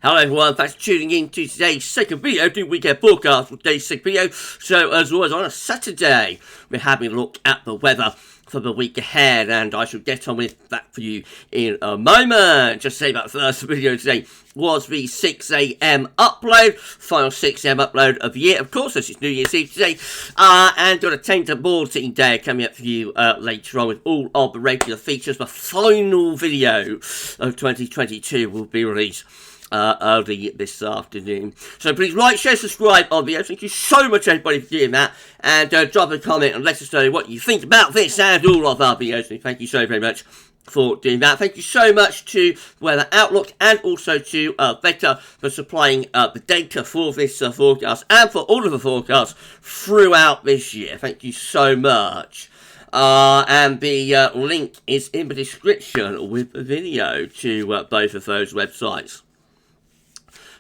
Hello everyone, thanks for tuning in to today's second video, the weekend forecast for today's second video. So as always on a Saturday, we're having a look at the weather for the week ahead, and I shall get on with that for you in a moment. Just say that first video today was the 6 AM upload, final 6 AM upload of the year. Of course, this is New Year's Eve today, and got a tender bulletin day coming up for you later on with all of the regular features. The final video of 2022 will be released early this afternoon. So please like, share, subscribe on the video. Thank you so much everybody for doing that, and drop a comment and let us know what you think about this and all of our videos. And thank you so very much for doing that. Thank you so much to Weather Outlook and also to Vector for supplying the data for this forecast and for all of the forecasts throughout this year. Thank you so much. And the link is in the description with the video to both of those websites.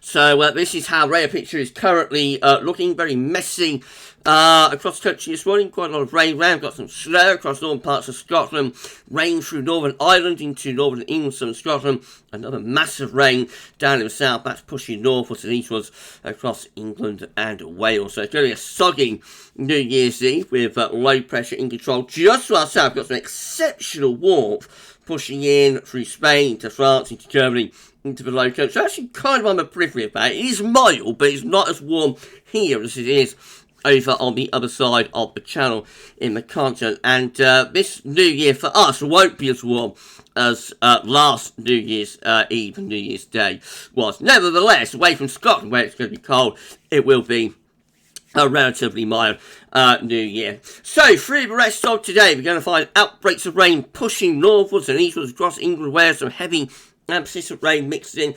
So this is how radar picture is currently looking. Very messy across the country this morning. Quite a lot of rain around. Got some snow across northern parts of Scotland. Rain through Northern Ireland into northern England, southern Scotland. Another massive rain down in the south. That's pushing northwards and eastwards across England and Wales. So it's going to be a soggy New Year's Eve with low pressure in control. Just to our south, got some exceptional warmth pushing in through Spain, into France, into Germany, into the low coast. So actually kind of on the periphery of that. It is mild, but it's not as warm here as it is over on the other side of the channel in the continent. And this New Year for us won't be as warm as last New Year's Eve and New Year's Day was. Nevertheless, away from Scotland where it's going to be cold, it will be a relatively mild New Year. So, through the rest of today, we're going to find outbreaks of rain pushing northwards and eastwards across England, Wales, some heavy and persistent rain mixed in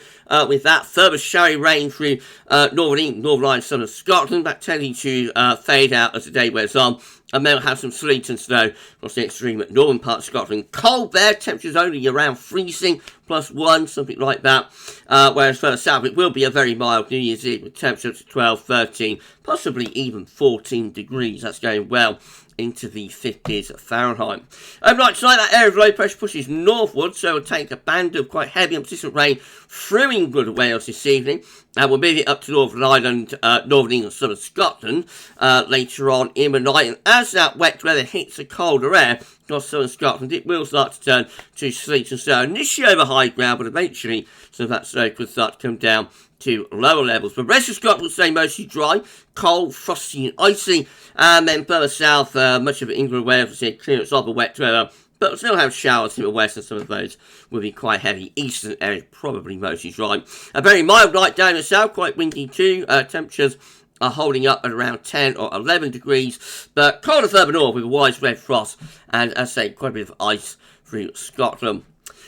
with that. Further showery rain through northern England, Northern Ireland, southern Scotland. That tending to fade out as the day wears on. And then we'll have some sleet and snow across the extreme northern part of Scotland. Cold there, temperatures only around freezing, +1, something like that. Whereas further south, it will be a very mild New Year's Eve with temperatures 12, 13, possibly even 14 degrees. That's going well into the 50s Fahrenheit. Overnight tonight, that area of low pressure pushes northward, so we'll take a band of quite heavy and persistent rain through England and Wales this evening. And we'll move it up to Northern Ireland, Northern England, southern Scotland later on in the night. And as that wet weather hits the colder air across southern Scotland, it will start to turn to sleet and snow. Initially over high ground, but eventually some of that snow could start to come down to lower levels. The rest of Scotland will stay mostly dry, cold, frosty and icy. And then further south, much of England and Wales will see a clearance of the wet weather, but we'll still have showers in the west, and some of those will be quite heavy. Eastern areas probably mostly dry. A very mild night down in the south, quite windy too. Temperatures are holding up at around 10 or 11 degrees, but colder further north with a widespread frost and, as I say, quite a bit of ice through Scotland.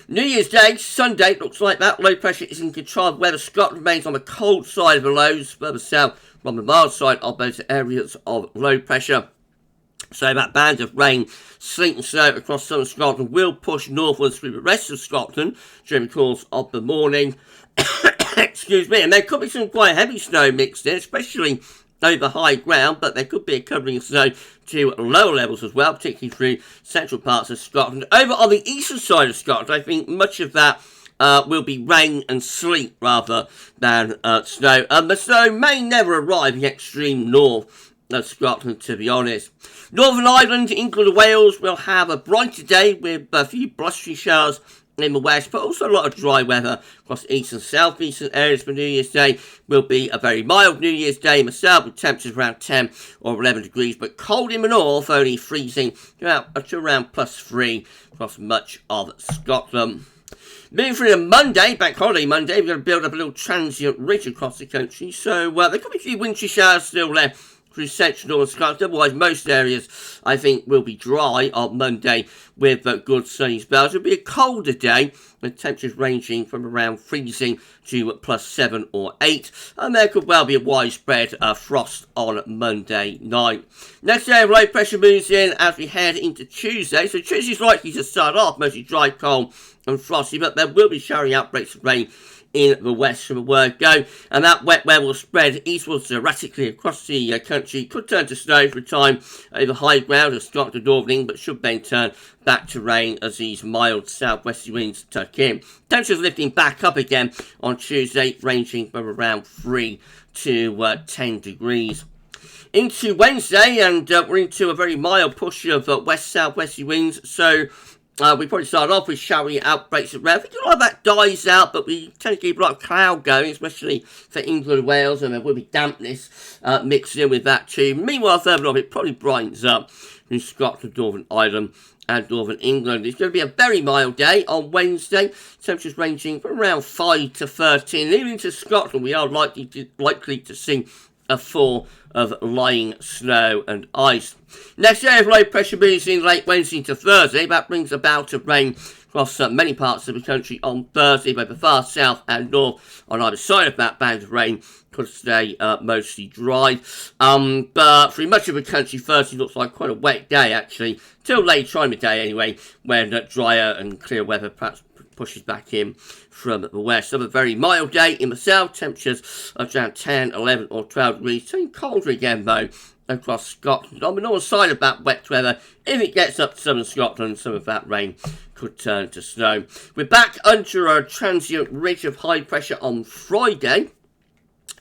New Year's Day, Sunday, looks like that. Low pressure is in control of weather. Scotland remains on the cold side of the lows, further south on the mild side of those areas of low pressure. So that band of rain, sleet and snow across southern Scotland will push northwards through the rest of Scotland during the course of the morning. Excuse me, and there could be some quite heavy snow mixed in, especially over high ground, but there could be a covering of snow to lower levels as well, particularly through central parts of Scotland. Over on the eastern side of Scotland, I think much of that will be rain and sleet rather than snow. The snow may never arrive in the extreme north of Scotland, to be honest. Northern Ireland, England and Wales will have a brighter day with a few blustery showers in the west, but also a lot of dry weather across east and southeastern areas for New Year's Day. Will be a very mild New Year's Day in the south with temperatures around 10 or 11 degrees, but cold in the north, only freezing to around +3 across much of Scotland. Moving through to Monday, Bank Holiday Monday, we're going to build up a little transient ridge across the country, so there could be a few wintry showers still left through central northern Scotland. Otherwise, most areas, I think, will be dry on Monday with good sunny spells. It'll be a colder day with temperatures ranging from around freezing to +7 or 8. And there could well be a widespread frost on Monday night. Next day, low pressure moves in as we head into Tuesday. So Tuesday's likely to start off mostly dry, cold and frosty, but there will be showery outbreaks of rain in the west from a word go, and that wet weather will spread eastwards erratically across the country. Could turn to snow for a time over high ground of Scotland and Northern England, but should then turn back to rain as these mild southwesterly winds tuck in. Temperatures lifting back up again on Tuesday, ranging from around 3 to 10 degrees. Into Wednesday, and we're into a very mild push of west-southwesterly winds, so we probably start off with showery outbreaks of rain. I think a lot of that dies out, but we tend to keep a lot of cloud going, especially for England and Wales, and there will be dampness mixed in with that too. Meanwhile, further on, it probably brightens up in Scotland, Northern Ireland, and Northern England. It's going to be a very mild day on Wednesday. Temperatures ranging from around 5 to 13. Even into Scotland, we are likely to see a fall of lying snow and ice. Next day of low pressure moves in late Wednesday into Thursday. That brings a bout of rain across many parts of the country on Thursday, both the far south and north. On either side of that band of rain could stay mostly dry. But for much of the country, Thursday looks like quite a wet day actually, till late time of day anyway, when drier and clear weather perhaps pushes back in from the west. So a very mild day in the south, temperatures of around 10, 11 or 12 degrees. Turning colder again though across Scotland. On the north side of that wet weather, if it gets up to southern Scotland, some of that rain could turn to snow. We're back under a transient ridge of high pressure on Friday.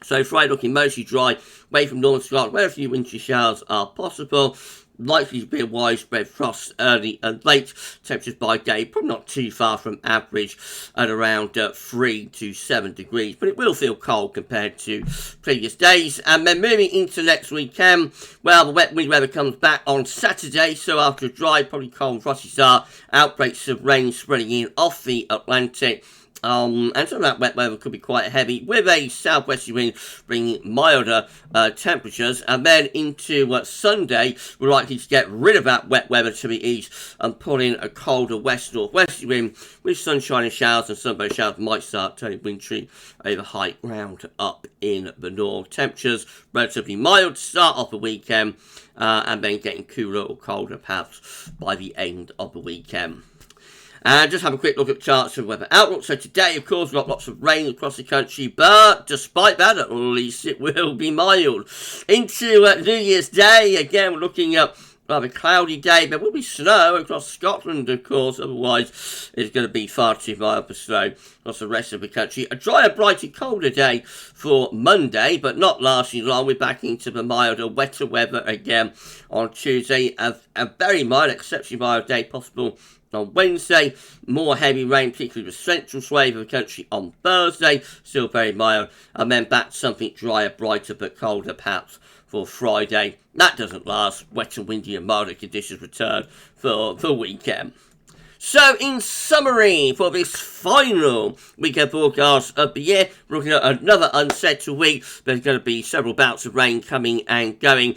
So Friday looking mostly dry, away from northern Scotland, where a few wintry showers are possible. Likely to be a widespread frost early and late. Temperatures by day probably not too far from average at around 3 to 7 degrees, but it will feel cold compared to previous days. And then moving into next weekend, well, the wet wind weather comes back on Saturday, so after a dry, probably cold and frosty start, outbreaks of rain spreading in off the Atlantic. And some of that wet weather could be quite heavy, with a southwesterly wind bringing milder temperatures. And then into Sunday, we're likely to get rid of that wet weather to the east and pull in a colder west-northwesterly wind, with sunshine and showers, and some of those showers might start turning wintry over high ground up in the north. Temperatures relatively mild to start off the weekend, and then getting cooler or colder perhaps by the end of the weekend. And just have a quick look at charts of weather outlook. So today, of course, we've got lots of rain across the country, but despite that, at least it will be mild. Into New Year's Day, again, we're looking at rather cloudy day. There will be snow across Scotland, of course, otherwise it's going to be far too mild for snow across the rest of the country. A drier, brighter, colder day for Monday, but not lasting long. We're back into the milder, wetter weather again on Tuesday. A very mild, exceptionally mild day possible on Wednesday. More heavy rain, particularly the central swathe of the country on Thursday, still very mild, and then back to something drier, brighter but colder perhaps for Friday. That doesn't last. Wet and windy and milder conditions return for the weekend. So, in summary, for this final weekend forecast of the year, we're looking at another unsettled week. There's going to be several bouts of rain coming and going.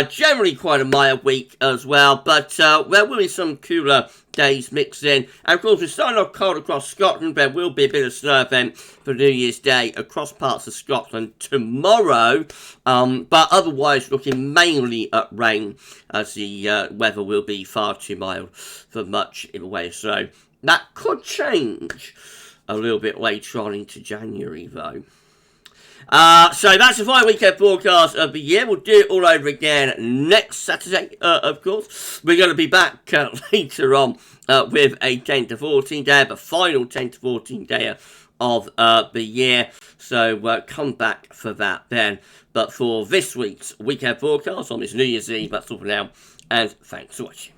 Generally quite a mild week as well, but there will be some cooler days mixed in. And of course, we're starting off cold across Scotland. There will be a bit of snow event for New Year's Day across parts of Scotland tomorrow, but otherwise looking mainly at rain, as the weather will be far too mild for much in the way of snow. That could change a little bit later on into January though. So that's the final weekend forecast of the year. We'll do it all over again next Saturday, of course. We're going to be back later on with a 10 to 14 day, the final 10 to 14 day of the year. So come back for that then. But for this week's weekend forecast on this New Year's Eve, that's all for now. And thanks for watching.